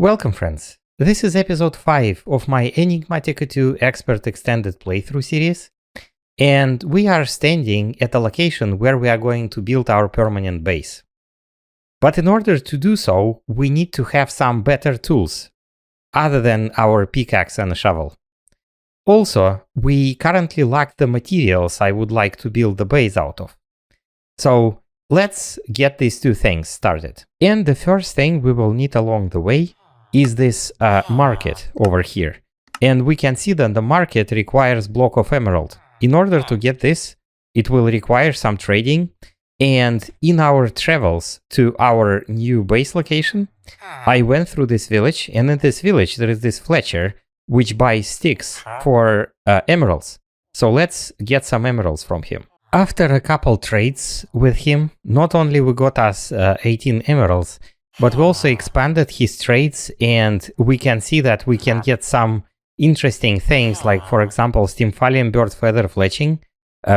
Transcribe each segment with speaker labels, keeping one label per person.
Speaker 1: Welcome friends, this is episode 5 of my Enigmatica 2 Expert Extended Playthrough series, and we are standing at a location where we are going to build our permanent base. But in order to do so, we need to have some better tools, other than our pickaxe and a shovel. Also, we currently lack the materials I would like to build the base out of. So let's get these two things started. And the first thing we will need along the way is this market over here. And we can see that the market requires block of emerald. In order to get this, it will require some trading. And in our travels to our new base location, I went through this village, and in this village there is this Fletcher which buys sticks for emeralds. So let's get some emeralds from him. After a couple trades with him, not only we got us 18 emeralds, but we also expanded his trades, and we can see that we can get some interesting things, like for example Stymphalian bird feather fletching,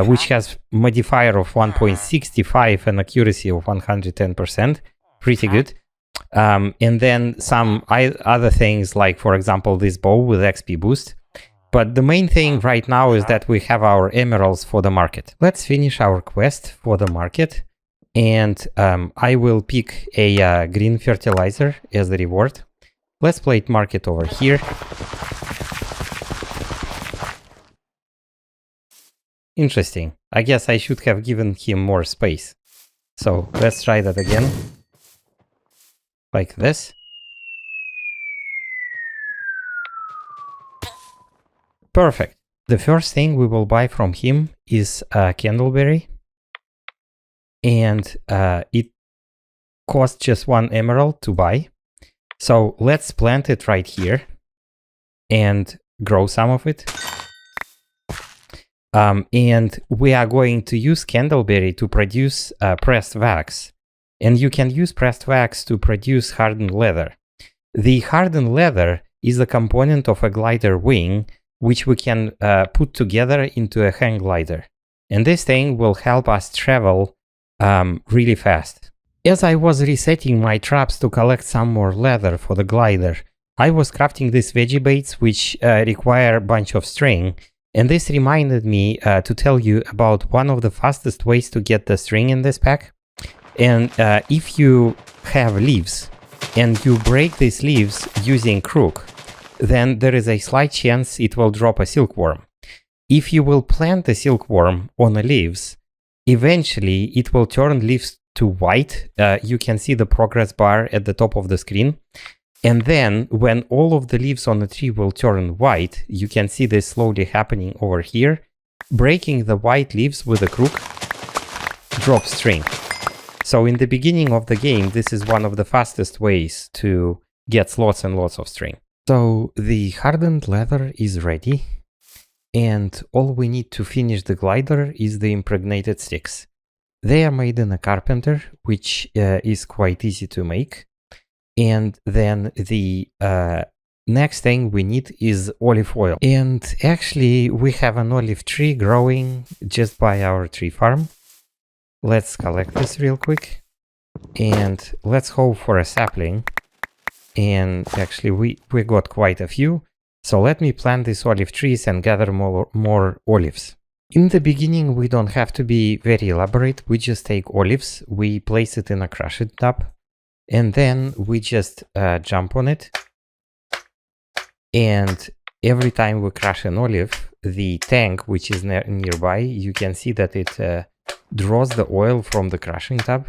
Speaker 1: which has modifier of 1.65 and accuracy of 110%, pretty good. And then some other things, like for example this bow with XP boost. But the main thing right now is that we have our emeralds for the market. Let's finish our quest for the market. And I will pick a green fertilizer as the reward. Let's plate market over here. Interesting. I guess I should have given him more space. So let's try that again. Like this. Perfect. The first thing we will buy from him is a candleberry. And it costs just 1 emerald to buy. So let's plant it right here and grow some of it. And we are going to use candleberry to produce pressed wax. And you can use pressed wax to produce hardened leather. The hardened leather is a component of a glider wing, which we can put together into a hang glider. And this thing will help us travel really fast. As I was resetting my traps to collect some more leather for the glider, I was crafting these veggie baits which require a bunch of string, and this reminded me to tell you about one of the fastest ways to get the string in this pack. And if you have leaves and you break these leaves using crook, then there is a slight chance it will drop a silkworm. If you will plant a silkworm on the leaves, eventually it will turn leaves to white. You can see the progress bar at the top of the screen. And then when all of the leaves on the tree will turn white, you can see this slowly happening over here. Breaking the white leaves with a crook drops string. So in the beginning of the game, this is one of the fastest ways to get lots and lots of string. So the hardened leather is ready. And all we need to finish the glider is the impregnated sticks. They are made in a carpenter, which is quite easy to make. And then the next thing we need is olive oil. And actually we have an olive tree growing just by our tree farm. Let's collect this real quick. And let's hope for a sapling. And actually we got quite a few. So let me plant these olive trees and gather more olives. In the beginning, we don't have to be very elaborate. We just take olives, we place it in a crushing tub, and then we just jump on it. And every time we crush an olive, the tank, which is nearby, you can see that it draws the oil from the crushing tub.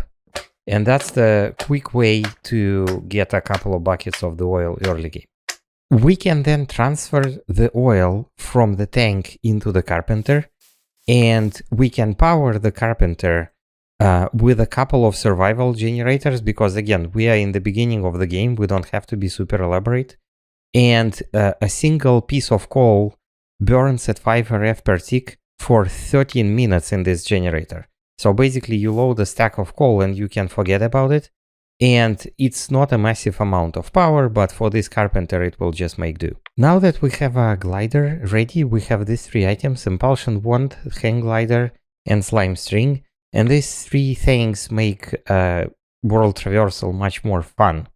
Speaker 1: And that's the quick way to get a couple of buckets of the oil early game. We can then transfer the oil from the tank into the carpenter, and we can power the carpenter with a couple of survival generators, because again, we are in the beginning of the game, we don't have to be super elaborate. And a single piece of coal burns at 5 RF per tick for 13 minutes in this generator. So basically you load a stack of coal and you can forget about it. And it's not a massive amount of power, but for this carpenter it will just make do. Now that we have a glider ready, we have these 3 items: impulsion wand, hang glider, and slime string. And these 3 things make world traversal much more fun.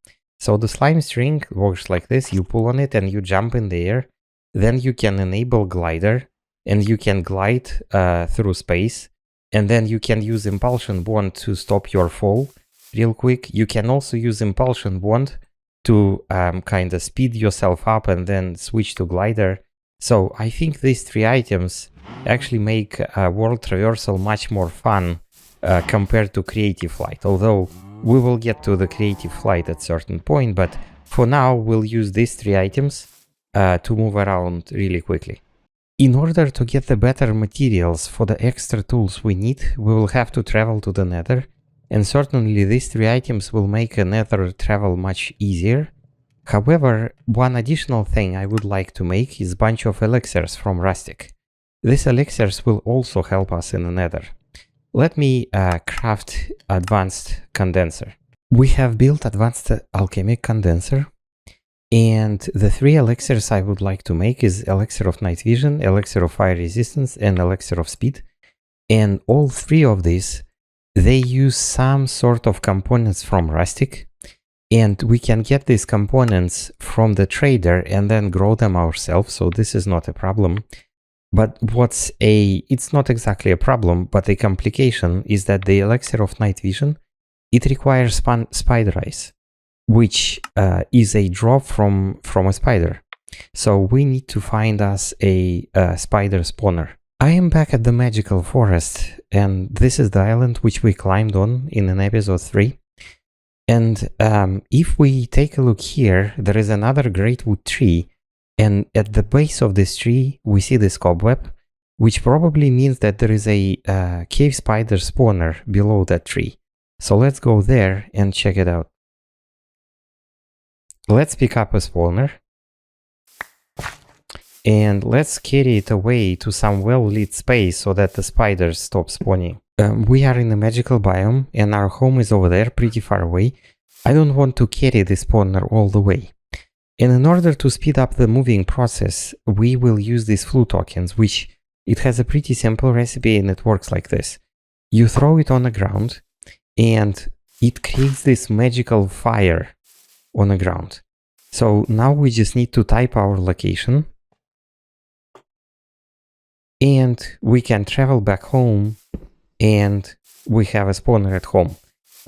Speaker 1: So the slime string works like this. You pull on it and you jump in the air. Then you can enable glider and you can glide through space. And then you can use impulsion wand to stop your fall real quick. You can also use impulsion wand to kind of speed yourself up and then switch to glider. So I think these three items actually make world traversal much more fun compared to creative flight. Although we will get to the creative flight at certain point, but for now we'll use these three items to move around really quickly. In order to get the better materials for the extra tools we need, we will have to travel to the Nether, and certainly these three items will make a Nether travel much easier. However, one additional thing I would like to make is a bunch of elixirs from rustic. These elixirs will also help us in the Nether. Let me craft advanced condenser. We have built advanced alchemic condenser, and the three elixirs I would like to make is elixir of night vision, elixir of fire resistance, and elixir of speed. And all three of these, they use some sort of components from rustic, and we can get these components from the trader and then grow them ourselves, so this is not a problem. But it's not exactly a problem, but a complication is that the elixir of night vision, it requires spider eyes, which is a drop from a spider. So we need to find us a spider spawner. I am back at the magical forest, and this is the island which we climbed on in episode 3. And if we take a look here, there is another great wood tree, and at the base of this tree we see this cobweb, which probably means that there is a cave spider spawner below that tree. So let's go there and check it out. Let's pick up a spawner and let's carry it away to some well-lit space so that the spiders stop spawning. We are in a magical biome and our home is over there, pretty far away. I don't want to carry the spawner all the way. And in order to speed up the moving process, we will use these flue tokens, which it has a pretty simple recipe and it works like this. You throw it on the ground and it creates this magical fire on the ground. So now we just need to type our location and we can travel back home and we have a spawner at home.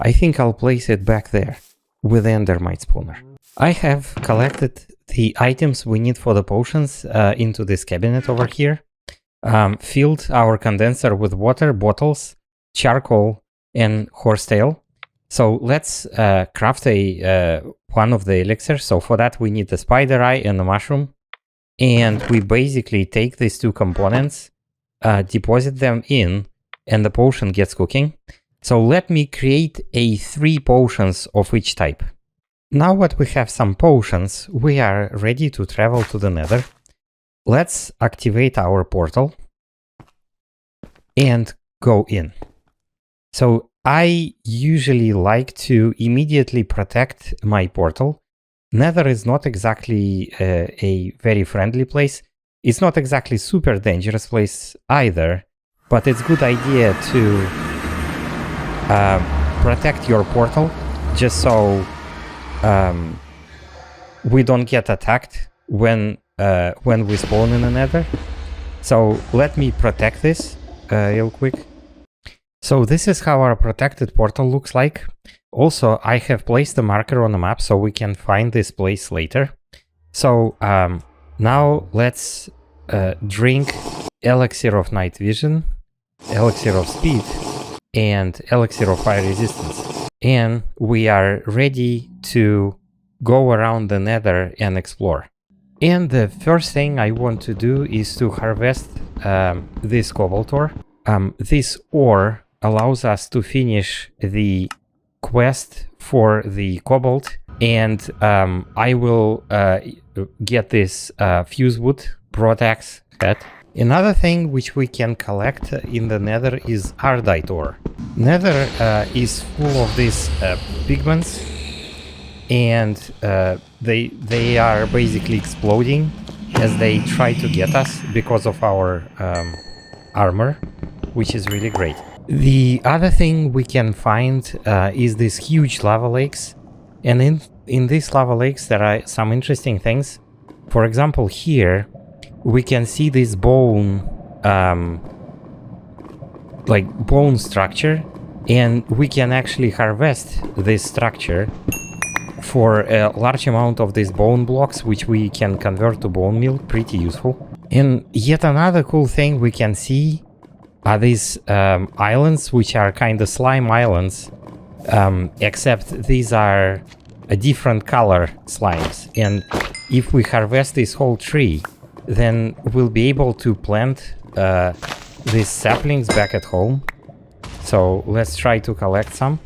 Speaker 1: I think I'll place it back there with the endermite spawner. I have collected the items we need for the potions into this cabinet over here. Filled our condenser with water, bottles, charcoal, and horsetail. So let's craft one of the elixirs. So for that we need the spider eye and the mushroom. And we basically take these two components, deposit them in, and the potion gets cooking. So let me create 3 potions of each type. Now that we have some potions, we are ready to travel to the Nether. Let's activate our portal and go in. So I usually like to immediately protect my portal. Nether is not exactly a very friendly place. It's not exactly super dangerous place either, but it's a good idea to protect your portal just so we don't get attacked when we spawn in the Nether. So let me protect this real quick. So this is how our protected portal looks like. Also, I have placed a marker on the map so we can find this place later. So now let's drink elixir of night vision, elixir of speed, and elixir of fire resistance. And we are ready to go around the Nether and explore. And the first thing I want to do is to harvest this cobalt ore. This ore allows us to finish the quest for the cobalt, and I will get this fuse wood, broadaxe hat. Another thing which we can collect in the Nether is ardite ore. Nether is full of these pigments, and they are basically exploding as they try to get us because of our armor, which is really great. The other thing we can find is these huge lava lakes, And in these lava lakes there are some interesting things. For example, here we can see this bone, like bone structure, and we can actually harvest this structure for a large amount of these bone blocks, which we can convert to bone meal. Pretty useful. And yet another cool thing we can see are these islands, which are kind of slime islands, except these are a different color slimes. And if we harvest this whole tree, then we'll be able to plant these saplings back at home. So let's try to collect some.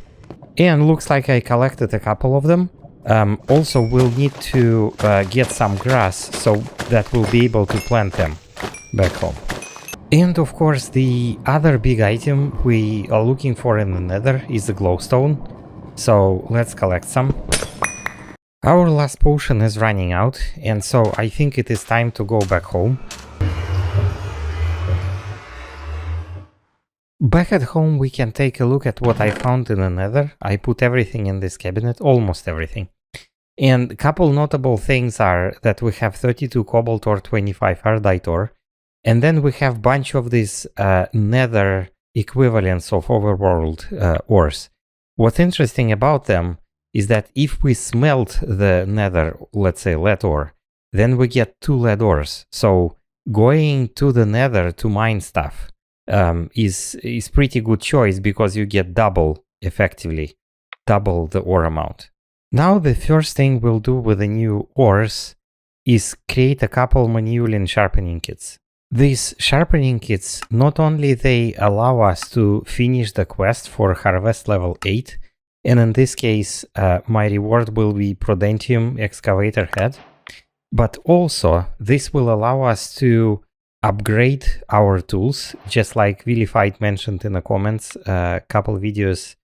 Speaker 1: And looks like I collected a couple of them. Also, we'll need to get some grass so that we'll be able to plant them back home. And of course, the other big item we are looking for in the Nether is the glowstone. So let's collect some. Our last potion is running out, and so I think it is time to go back home. Back at home, we can take a look at what I found in the Nether. I put everything in this cabinet, almost everything. And a couple notable things are that we have 32 cobalt ore, 25 ardite ore, and then we have a bunch of these Nether equivalents of overworld ores. What's interesting about them is that if we smelt the Nether, let's say lead ore, then we get 2 lead ores. So going to the Nether to mine stuff is pretty good choice, because you get double, effectively, double the ore amount. Now the first thing we'll do with the new ores is create a couple manual sharpening kits. These sharpening kits, not only they allow us to finish the quest for harvest level 8, and in this case my reward will be Prudentium excavator head, but also this will allow us to upgrade our tools, just like Vilified mentioned in the comments a couple videos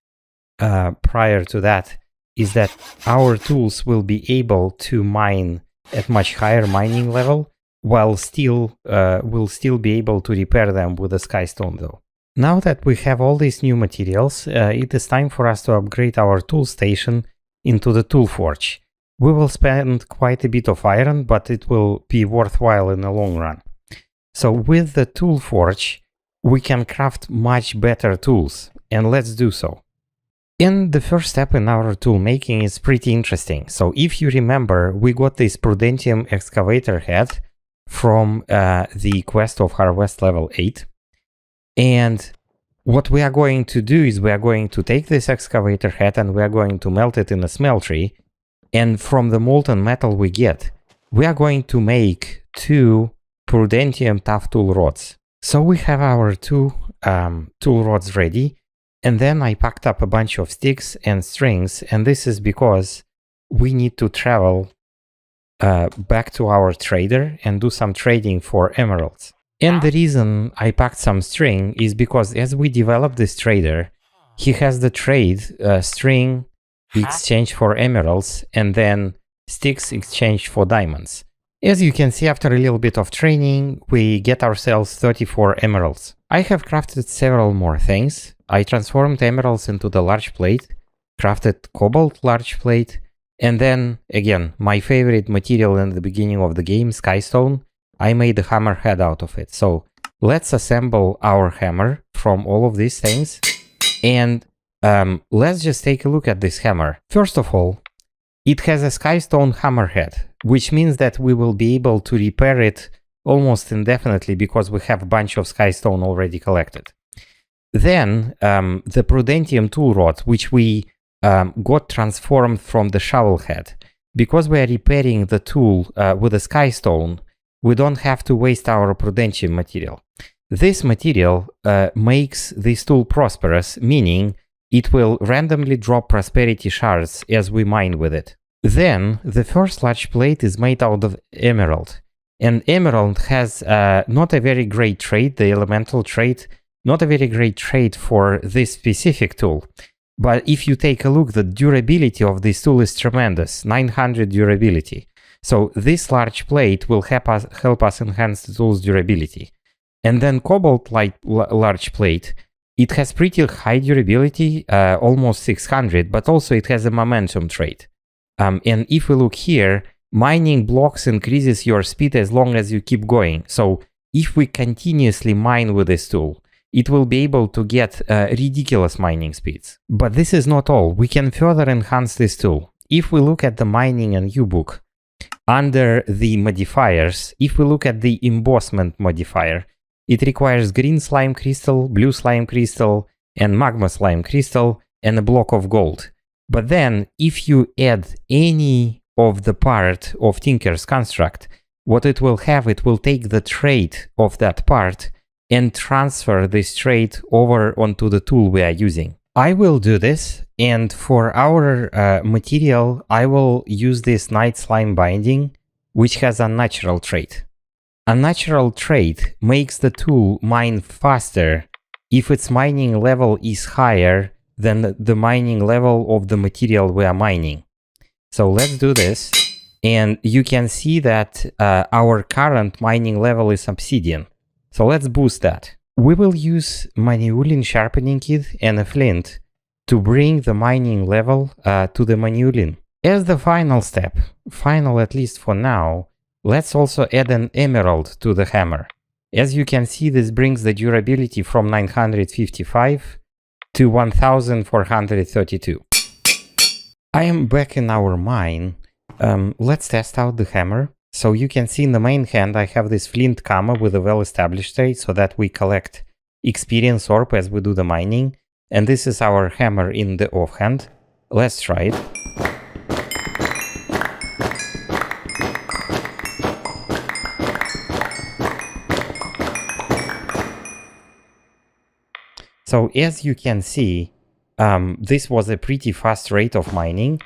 Speaker 1: prior to that, is that our tools will be able to mine at much higher mining level, while still we'll still be able to repair them with a skystone though. Now that we have all these new materials, it is time for us to upgrade our tool station into the tool forge. We will spend quite a bit of iron, but it will be worthwhile in the long run. So with the tool forge, we can craft much better tools, and let's do so. And the first step in our tool making is pretty interesting. So if you remember, we got this Prudentium excavator head from the quest of harvest level 8. And what we are going to do is we are going to take this excavator head and we are going to melt it in a smeltery. And from the molten metal we get, we are going to make 2 Prudentium tough tool rods. So we have our 2 tool rods ready. And then I packed up a bunch of sticks and strings, and this is because we need to travel back to our trader and do some trading for emeralds. And the reason I packed some string is because as we develop this trader, he has the trade string exchange for emeralds and then sticks exchange for diamonds. As you can see, after a little bit of training, we get ourselves 34 emeralds. I have crafted several more things. I transformed emeralds into the large plate, crafted cobalt large plate, and then, again, my favorite material in the beginning of the game, skystone, I made a hammer head out of it. So let's assemble our hammer from all of these things, and let's just take a look at this hammer. First of all, it has a skystone hammer head, which means that we will be able to repair it almost indefinitely because we have a bunch of skystone already collected. Then the Prudentium tool rod, which we got transformed from the shovel head. Because we are repairing the tool with a skystone, we don't have to waste our Prudentium material. This material makes this tool prosperous, meaning it will randomly drop prosperity shards as we mine with it. Then the first large plate is made out of emerald. And emerald has not a very great trait, the elemental trait, not a very great trait for this specific tool. But if you take a look, the durability of this tool is tremendous, 900 durability. So this large plate will help us enhance the tool's durability. And then cobalt large plate, it has pretty high durability, almost 600, but also it has a momentum trait. And if we look here, mining blocks increases your speed as long as you keep going. So if we continuously mine with this tool, it will be able to get ridiculous mining speeds. But this is not all. We can further enhance this tool. If we look at the mining and U-book, under the modifiers, if we look at the embossment modifier, it requires green slime crystal, blue slime crystal, and magma slime crystal, and a block of gold. But then, if you add any of the part of Tinker's construct, what it will have, it will take the trait of that part and transfer this trait over onto the tool we are using. I will do this, and for our material, I will use this night slime binding, which has a unnatural trait. Unnatural trait makes the tool mine faster if its mining level is higher than the mining level of the material we are mining. So let's do this, and you can see that our current mining level is obsidian. So let's boost that. We will use Manulin sharpening kit and a flint to bring the mining level to the Manulin. As the final step, final at least for now, let's also add an emerald to the hammer. As you can see, this brings the durability from 955 to 1432. I am back in our mine. Let's test out the hammer. So you can see in the main hand I have this flint comma with a well-established trait so that we collect experience orb as we do the mining. And this is our hammer in the offhand. Let's try it. So as you can see, this was a pretty fast rate of mining.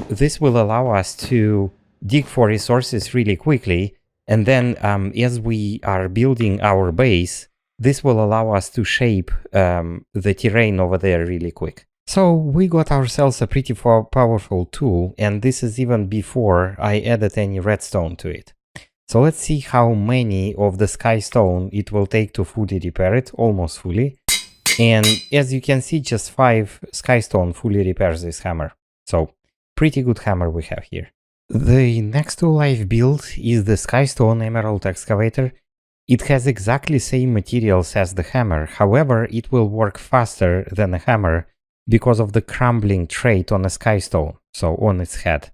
Speaker 1: This will allow us to dig for resources really quickly, and then as we are building our base, this will allow us to shape the terrain over there really quick. So we got ourselves a pretty powerful tool, and this is even before I added any redstone to it. So let's see how many of the sky stone it will take to fully repair it, almost fully. And as you can see, just 5 sky stone fully repairs this hammer. So pretty good hammer we have here. The next tool I've built is the Skystone Emerald Excavator. It has exactly same materials as the hammer, however it will work faster than a hammer because of the crumbling trait on a Skystone, so on its head.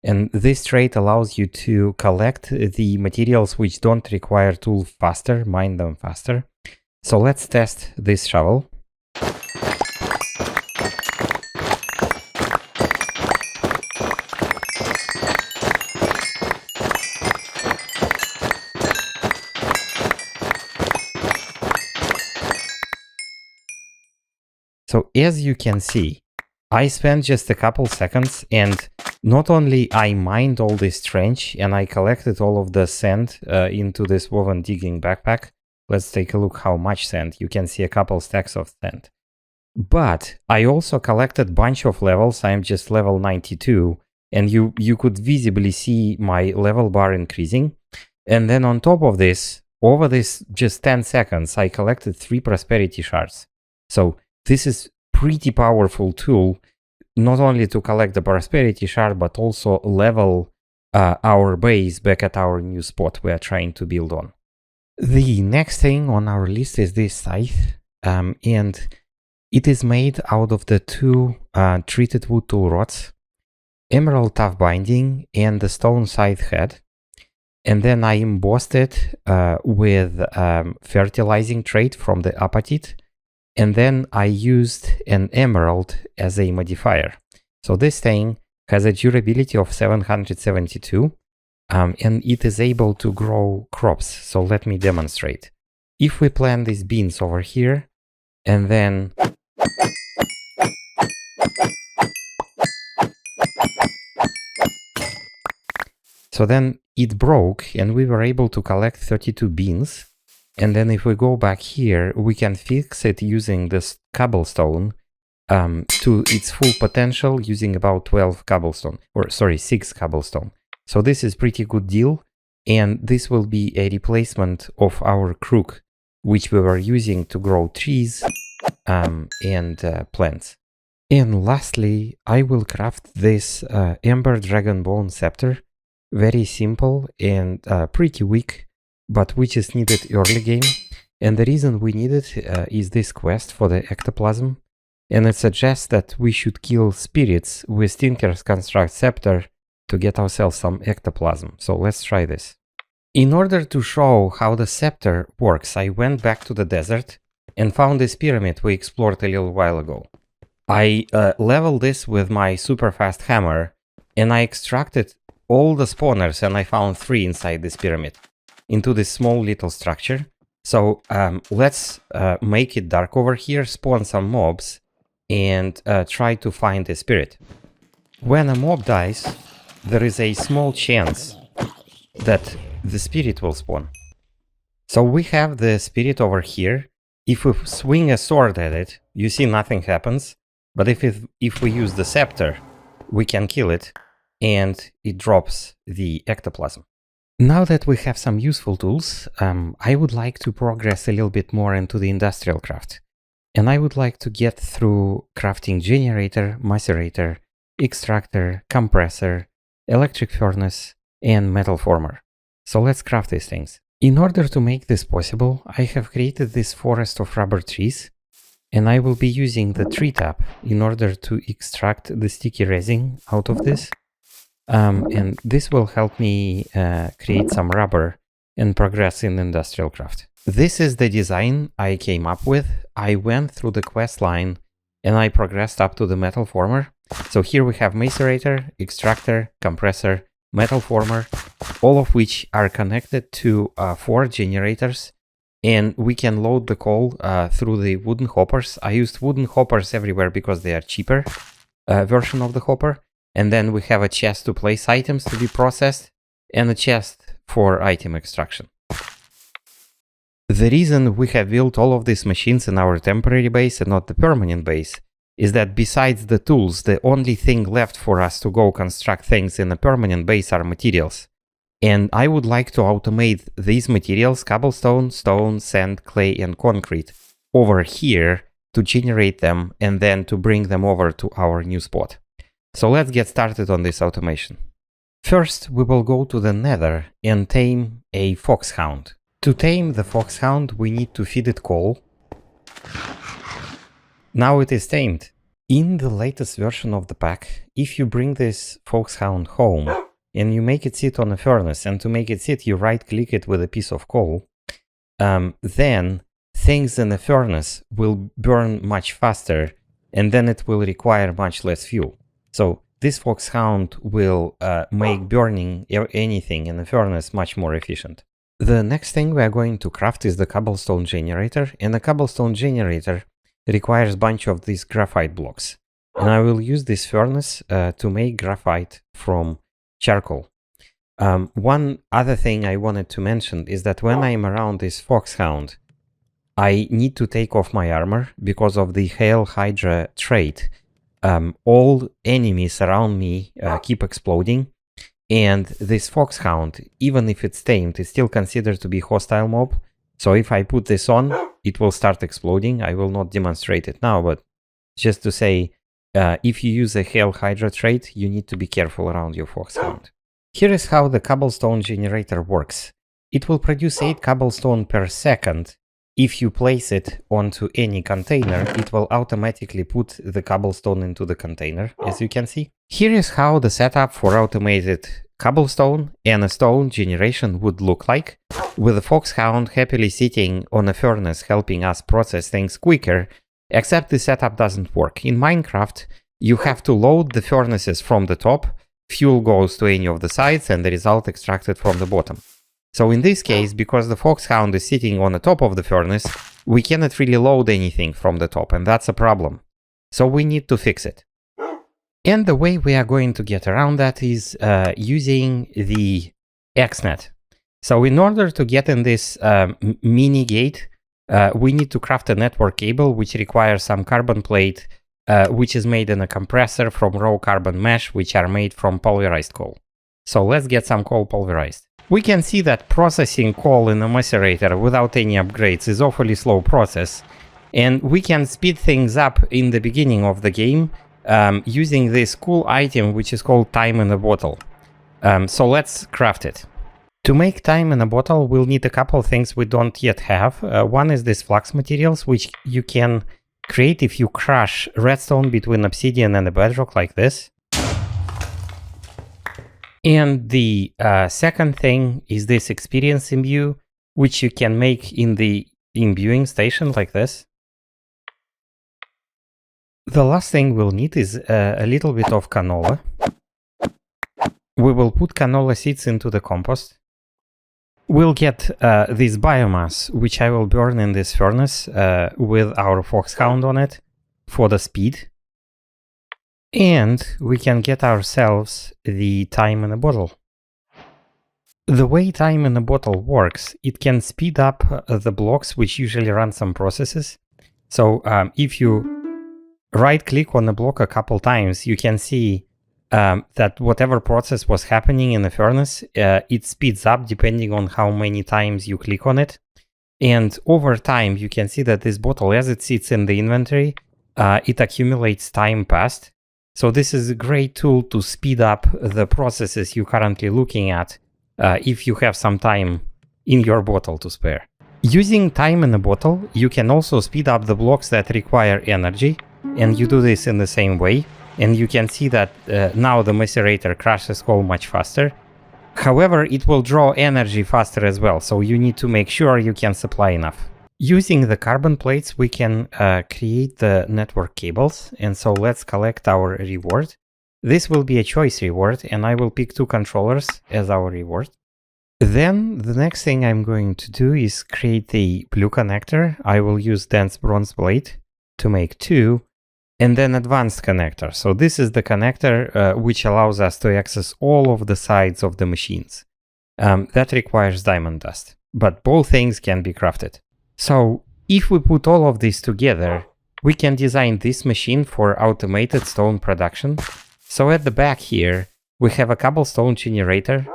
Speaker 1: And this trait allows you to collect the materials which don't require tool faster, mine them faster. So let's test this shovel. So as you can see, I spent just a couple seconds and not only I mined all this trench and I collected all of the sand into this woven digging backpack. Let's take a look how much sand. You can see a couple stacks of sand. But I also collected a bunch of levels. I'm just level 92 and you could visibly see my level bar increasing. And then on top of this, over this just 10 seconds, I collected 3 prosperity shards. So this is pretty powerful tool, not only to collect the prosperity shard, but also level our base back at our new spot we are trying to build on. The next thing on our list is this scythe, and it is made out of the 2 treated wood tool rods, emerald tough binding, and the stone scythe head. And then I embossed it with fertilizing trait from the apatite. And then I used an emerald as a modifier. So this thing has a durability of 772, and it is able to grow crops. So let me demonstrate. If we plant these beans over here, and then so then it broke, and we were able to collect 32 beans. And then if we go back here, we can fix it using this cobblestone to its full potential using about 12 cobblestone, or sorry, 6 cobblestone. So this is pretty good deal. And this will be a replacement of our crook, which we were using to grow trees and plants. And lastly, I will craft this Ember Dragon Bone Scepter. Very simple and pretty weak, but we just need it early game. And the reason we need it is this quest for the ectoplasm. And it suggests that we should kill spirits with Tinker's Construct Scepter to get ourselves some ectoplasm. So let's try this. In order to show how the scepter works, I went back to the desert and found this pyramid we explored a little while ago. I leveled this with my super fast hammer, and I extracted all the spawners, and I found 3 inside this pyramid into this small little structure. So let's make it dark over here, spawn some mobs, and try to find a spirit. When a mob dies, there is a small chance that the spirit will spawn. So we have the spirit over here. If we swing a sword at it, you see nothing happens. But if we use the scepter, we can kill it, and it drops the ectoplasm. Now that we have some useful tools, I would like to progress a little bit more into the industrial craft. And I would like to get through crafting generator, macerator, extractor, compressor, electric furnace, and metal former. So let's craft these things. In order to make this possible, I have created this forest of rubber trees. And I will be using the tree tap in order to extract the sticky resin out of this. And this will help me create some rubber and progress in industrial craft. This is the design I came up with. I went through the quest line and I progressed up to the metal former. So here we have macerator, extractor, compressor, metal former, all of which are connected to 4 generators. And we can load the coal through the wooden hoppers. I used wooden hoppers everywhere because they are cheaper version of the hopper. And then we have a chest to place items to be processed and a chest for item extraction. The reason we have built all of these machines in our temporary base and not the permanent base is that besides the tools, the only thing left for us to go construct things in a permanent base are materials. And I would like to automate these materials, cobblestone, stone, sand, clay, and concrete, over here to generate them and then to bring them over to our new spot. So let's get started on this automation. First, we will go to the Nether and tame a foxhound. To tame the foxhound, we need to feed it coal. Now it is tamed. In the latest version of the pack, if you bring this foxhound home, and you make it sit on a furnace, and to make it sit, you right-click it with a piece of coal, then things in the furnace will burn much faster, and then it will require much less fuel. So this foxhound will make burning anything in the furnace much more efficient. The next thing we are going to craft is the cobblestone generator, and the cobblestone generator requires a bunch of these graphite blocks. And I will use this furnace to make graphite from charcoal. One other thing I wanted to mention is that when I'm around this foxhound, I need to take off my armor because of the Hail Hydra trait. All enemies around me keep exploding, and this foxhound, even if it's tamed, is still considered to be hostile mob. So if I put this on, it will start exploding. I will not demonstrate it now, but just to say, if you use a Hail Hydra trait, you need to be careful around your foxhound. Here is how the cobblestone generator works. It will produce 8 cobblestone per second. If you place it onto any container, it will automatically put the cobblestone into the container, as you can see. Here is how the setup for automated cobblestone and a stone generation would look like, with a foxhound happily sitting on a furnace helping us process things quicker, except the setup doesn't work. In Minecraft, you have to load the furnaces from the top, fuel goes to any of the sides, and the result extracted from the bottom. So in this case, because the foxhound is sitting on the top of the furnace, we cannot really load anything from the top, and that's a problem. So we need to fix it. And the way we are going to get around that is using the XNet. So in order to get in this mini gate, we need to craft a network cable, which requires some carbon plate, which is made in a compressor from raw carbon mesh, which are made from pulverized coal. So let's get some coal pulverized. We can see that processing coal in a macerator without any upgrades is awfully slow process, And we can speed things up in the beginning of the game using this cool item which is called time in a bottle. So let's craft it. To make time in a bottle, we'll need a couple of things we don't yet have. One is this flux materials, which you can create if you crush redstone between obsidian and the bedrock like this. And the second thing is this experience imbue, which you can make in the imbuing station like this. The last thing we'll need is a little bit of canola. We will put canola seeds into the compost. We'll get this biomass, which I will burn in this furnace with our foxhound on it for the speed. And we can get ourselves the time in a bottle. The way time in a bottle works, it can speed up the blocks which usually run some processes. So if you right-click on a block a couple times, you can see that whatever process was happening in the furnace, it speeds up depending on how many times you click on it. And over time, you can see that this bottle, as it sits in the inventory, it accumulates time passed. So this is a great tool to speed up the processes you're currently looking at if you have some time in your bottle to spare. Using time in a bottle, you can also speed up the blocks that require energy, and you do this in the same way. And you can see that now the macerator crushes coal much faster. However, it will draw energy faster as well, so you need to make sure you can supply enough. Using the carbon plates, we can create the network cables, and so let's collect our reward. This will be a choice reward, and I will pick 2 controllers as our reward. Then the next thing I'm going to do is create the blue connector. I will use dense bronze plate to make 2, and then advanced connector. So this is the connector which allows us to access all of the sides of the machines. That requires diamond dust, but both things can be crafted. So if we put all of this together, we can design this machine for automated stone production. So at the back here, we have a cobblestone generator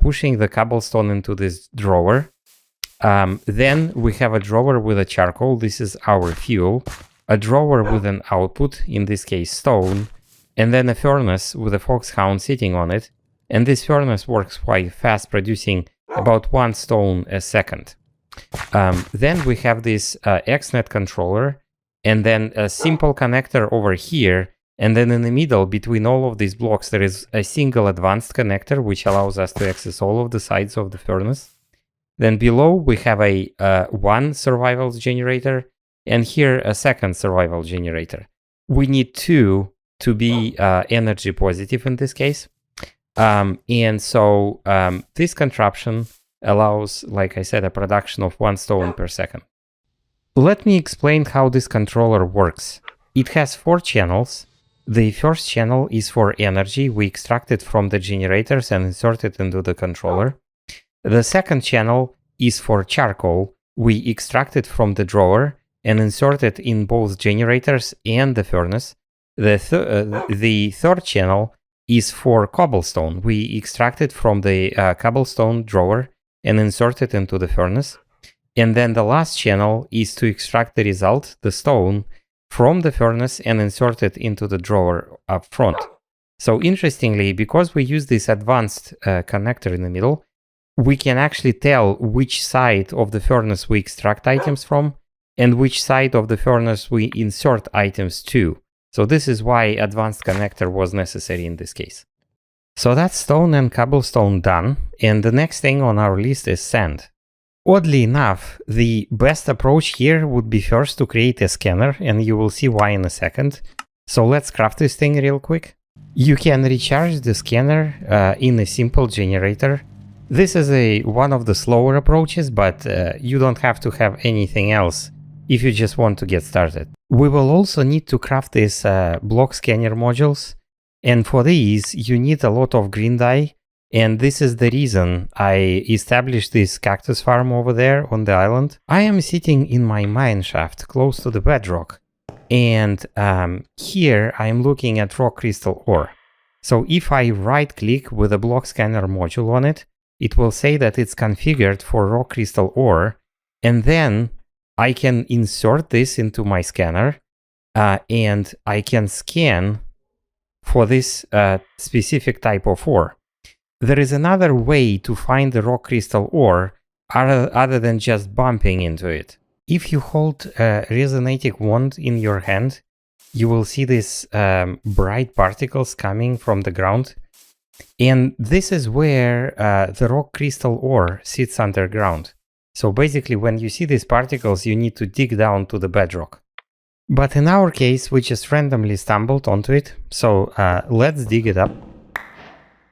Speaker 1: pushing the cobblestone into this drawer. Then we have a drawer with a charcoal. This is our fuel. A drawer with an output, in this case stone, and then a furnace with a foxhound sitting on it. And this furnace works quite fast, producing about 1 stone a second. Then we have this XNet controller, and then a simple connector over here, and then in the middle between all of these blocks there is a single advanced connector which allows us to access all of the sides of the furnace. Then below we have a 1 survival generator, and here a second survival generator. We need 2 to be energy positive in this case. And so this contraption allows, like I said, a production of 1 stone per second. Let me explain how this controller works. It has 4 channels. The first channel is for energy. We extract it from the generators and insert it into the controller. The second channel is for charcoal. We extract it from the drawer and insert it in both generators and the furnace. The third channel is for cobblestone. We extract it from the cobblestone drawer and insert it into the furnace. And then the last channel is to extract the result, the stone, from the furnace and insert it into the drawer up front. So interestingly, because we use this advanced connector in the middle, we can actually tell which side of the furnace we extract items from and which side of the furnace we insert items to. So this is why advanced connector was necessary in this case. So that's stone and cobblestone done, and the next thing on our list is sand. Oddly enough, the best approach here would be first to create a scanner, and you will see why in a second. So let's craft this thing real quick. You can recharge the scanner in a simple generator. This is one of the slower approaches, but you don't have to have anything else if you just want to get started. We will also need to craft these block scanner modules, and for these you need a lot of green dye, and this is the reason I established this cactus farm over there on the island. I am sitting in my mine shaft close to the bedrock, and here I am looking at rock crystal ore. So if I right click with a block scanner module on it, it will say that it's configured for rock crystal ore, and then I can insert this into my scanner and I can scan for this specific type of ore. There is another way to find the rock crystal ore other than just bumping into it. If you hold a resonating wand in your hand, you will see these bright particles coming from the ground. And this is where the rock crystal ore sits underground. So basically, when you see these particles, you need to dig down to the bedrock. But in our case, we just randomly stumbled onto it. So let's dig it up.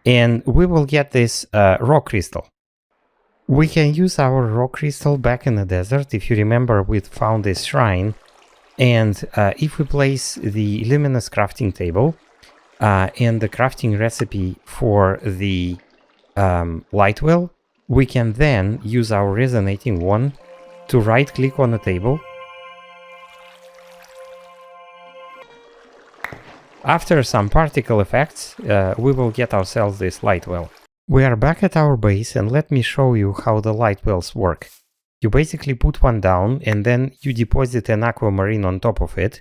Speaker 1: And we will get this rock crystal. We can use our rock crystal back in the desert. If you remember, we found this shrine. And if we place the luminous crafting table and the crafting recipe for the light well, we can then use our resonating wand to right click on the table. After some particle effects, we will get ourselves this light well. We are back at our base, and let me show you how the light wells work. You basically put one down and then you deposit an aquamarine on top of it.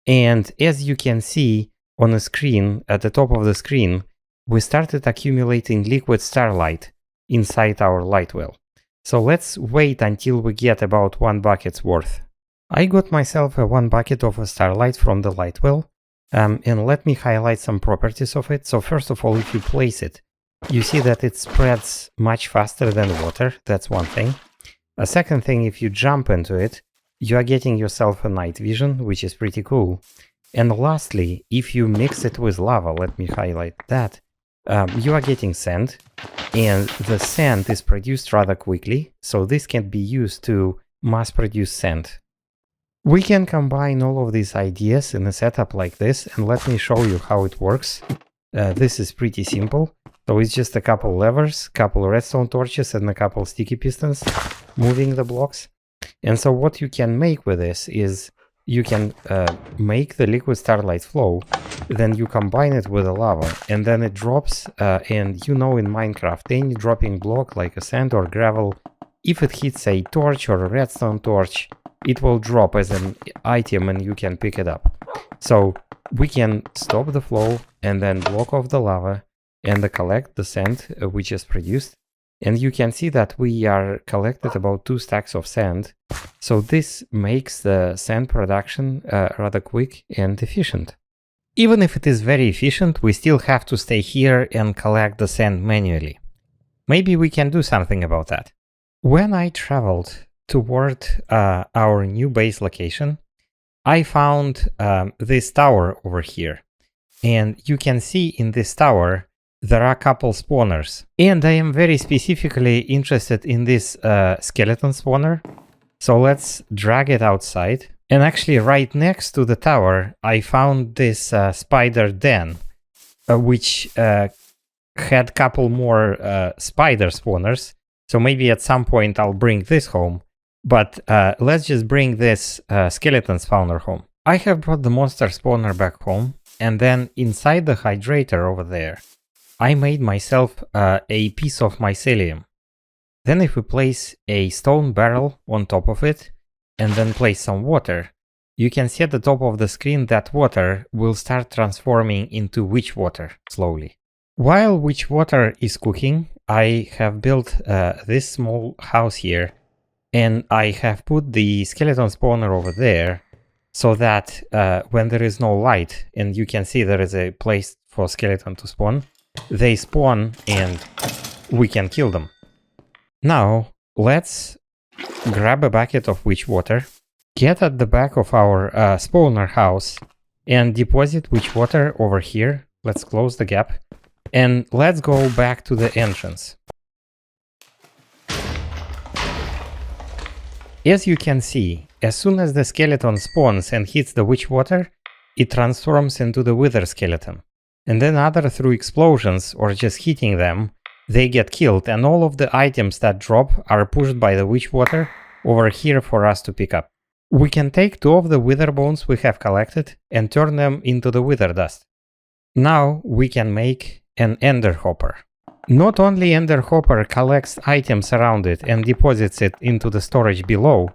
Speaker 1: And as you can see on the screen, at the top of the screen, we started accumulating liquid starlight inside our light well. So let's wait until we get about 1 bucket's worth. I got myself a 1 bucket of a starlight from the light well. And let me highlight some properties of it. So first of all, if you place it, you see that it spreads much faster than water. That's one thing. A second thing, if you jump into it, you are getting yourself a night vision, which is pretty cool. And lastly, if you mix it with lava, let me highlight that, you are getting sand, and the sand is produced rather quickly, so this can be used to mass produce sand. We can combine all of these ideas in a setup like this, and let me show you how it works. This is pretty simple. So it's just a couple levers, couple redstone torches, and a couple sticky pistons moving the blocks. And so what you can make with this is you can make the liquid starlight flow, then you combine it with the lava, and then it drops, and you know in Minecraft, any dropping block like a sand or gravel, if it hits a torch or a redstone torch, it will drop as an item and you can pick it up. So we can stop the flow and then block off the lava and collect the sand which is produced. And you can see that we are collected about 2 stacks of sand. So this makes the sand production rather quick and efficient. Even if it is very efficient, we still have to stay here and collect the sand manually. Maybe we can do something about that. When I traveled toward our new base location, I found this tower over here. And you can see in this tower there are a couple spawners. And I am very specifically interested in this skeleton spawner. So let's drag it outside. And actually right next to the tower, I found this spider den, which had a couple more spider spawners. So maybe at some point I'll bring this home. But let's just bring this skeleton spawner home. I have brought the monster spawner back home. And then inside the hydrator over there, I made myself a piece of mycelium. Then if we place a stone barrel on top of it, and then place some water, you can see at the top of the screen that water will start transforming into witch water slowly. While witch water is cooking, I have built this small house here, and I have put the skeleton spawner over there, so that when there is no light, and you can see there is a place for skeleton to spawn, they spawn and we can kill them. Now, let's grab a bucket of witch water, get at the back of our spawner house, and deposit witch water over here. Let's close the gap, and let's go back to the entrance. As you can see, as soon as the skeleton spawns and hits the witch water, it transforms into the wither skeleton. And then either through explosions or just hitting them, they get killed, and all of the items that drop are pushed by the witch water over here for us to pick up. We can take 2 of the wither bones we have collected and turn them into the wither dust. Now we can make an ender hopper. Not only ender hopper collects items around it and deposits it into the storage below,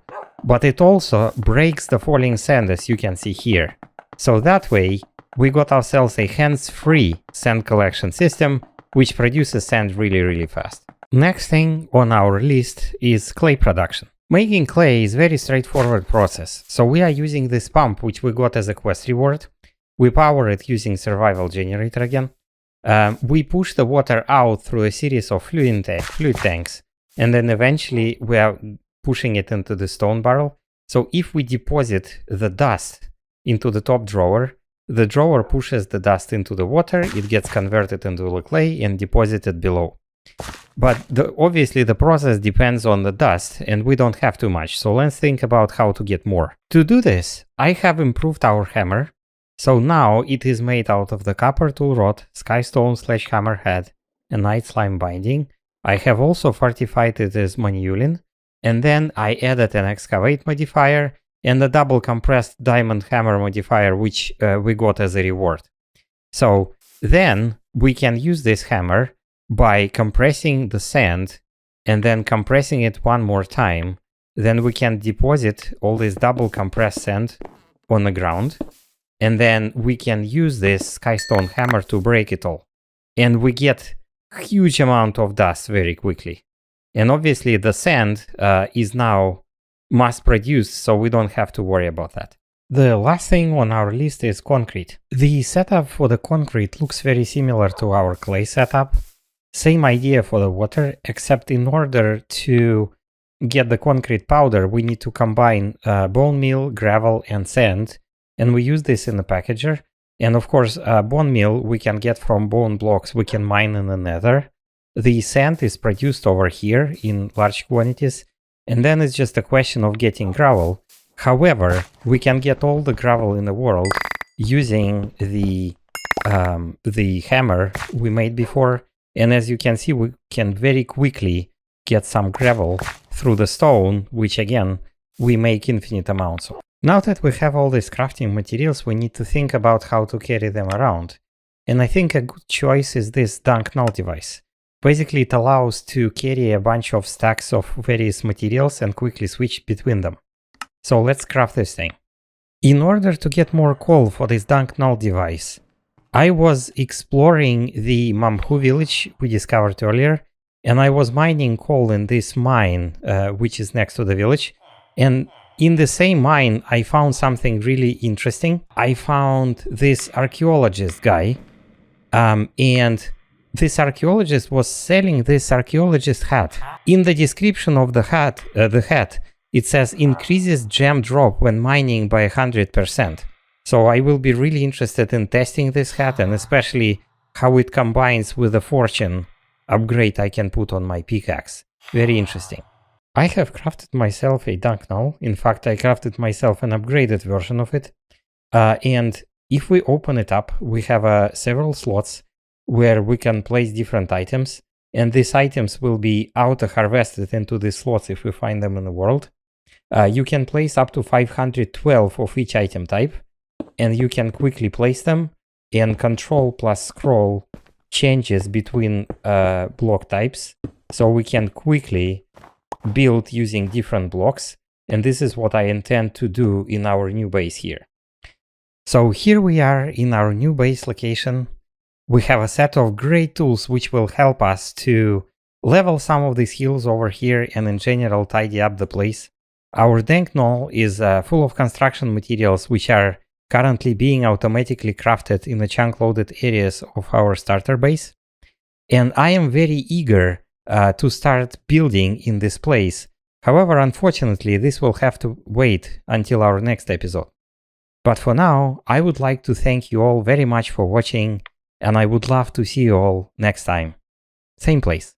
Speaker 1: but it also breaks the falling sand, as you can see here. So that way, we got ourselves a hands-free sand collection system, which produces sand really, really fast. Next thing on our list is clay production. Making clay is a very straightforward process. So we are using this pump, which we got as a quest reward. We power it using survival generator again. We push the water out through a series of fluid tanks, and then eventually we are pushing it into the stone barrel. So if we deposit the dust into the top drawer, the drawer pushes the dust into the water, it gets converted into the clay and deposited below. But obviously the process depends on the dust, and we don't have too much, so let's think about how to get more. To do this, I have improved our hammer. So now it is made out of the copper tool rod, skystone / hammerhead, and night slime binding. I have also fortified it as manulin, and then I added an excavate modifier and a double compressed diamond hammer modifier, which we got as a reward. So then we can use this hammer by compressing the sand and then compressing it one more time. Then we can deposit all this double compressed sand on the ground. And then we can use this skystone hammer to break it all. And we get a huge amount of dust very quickly. And obviously the sand is now mass produced, so we don't have to worry about that. The last thing on our list is concrete. The setup for the concrete looks very similar to our clay setup. Same idea for the water, except in order to get the concrete powder, we need to combine bone meal, gravel, and sand. And we use this in the packager. And of course, bone meal we can get from bone blocks we can mine in the Nether. The sand is produced over here in large quantities. And then it's just a question of getting gravel. However, we can get all the gravel in the world using the hammer we made before. And as you can see, we can very quickly get some gravel through the stone, which again, we make infinite amounts of. Now that we have all these crafting materials, we need to think about how to carry them around. And I think a good choice is this dunk null device. Basically, it allows to carry a bunch of stacks of various materials and quickly switch between them. So let's craft this thing. In order to get more coal for this dunk null device, I was exploring the Mamhu village we discovered earlier, and I was mining coal in this mine, which is next to the village. And in the same mine, I found something really interesting. I found this archaeologist guy, and this archaeologist was selling this archaeologist hat. In the description of the hat, it says increases gem drop when mining by 100%. So I will be really interested in testing this hat, and especially how it combines with the fortune upgrade I can put on my pickaxe. Very interesting. I have crafted myself a dunk null. In fact, I crafted myself an upgraded version of it. And if we open it up, we have several slots where we can place different items. And these items will be auto-harvested into these slots if we find them in the world. You can place up to 512 of each item type. And you can quickly place them. And Control plus scroll changes between block types. So we can quickly build using different blocks, and this is what I intend to do in our new base here. So here we are in our new base location. We have a set of great tools which will help us to level some of these hills over here and in general tidy up the place. Our dank null is full of construction materials which are currently being automatically crafted in the chunk loaded areas of our starter base. And I am very eager to start building in this place. However, unfortunately, this will have to wait until our next episode. But for now, I would like to thank you all very much for watching, and I would love to see you all next time. Same place.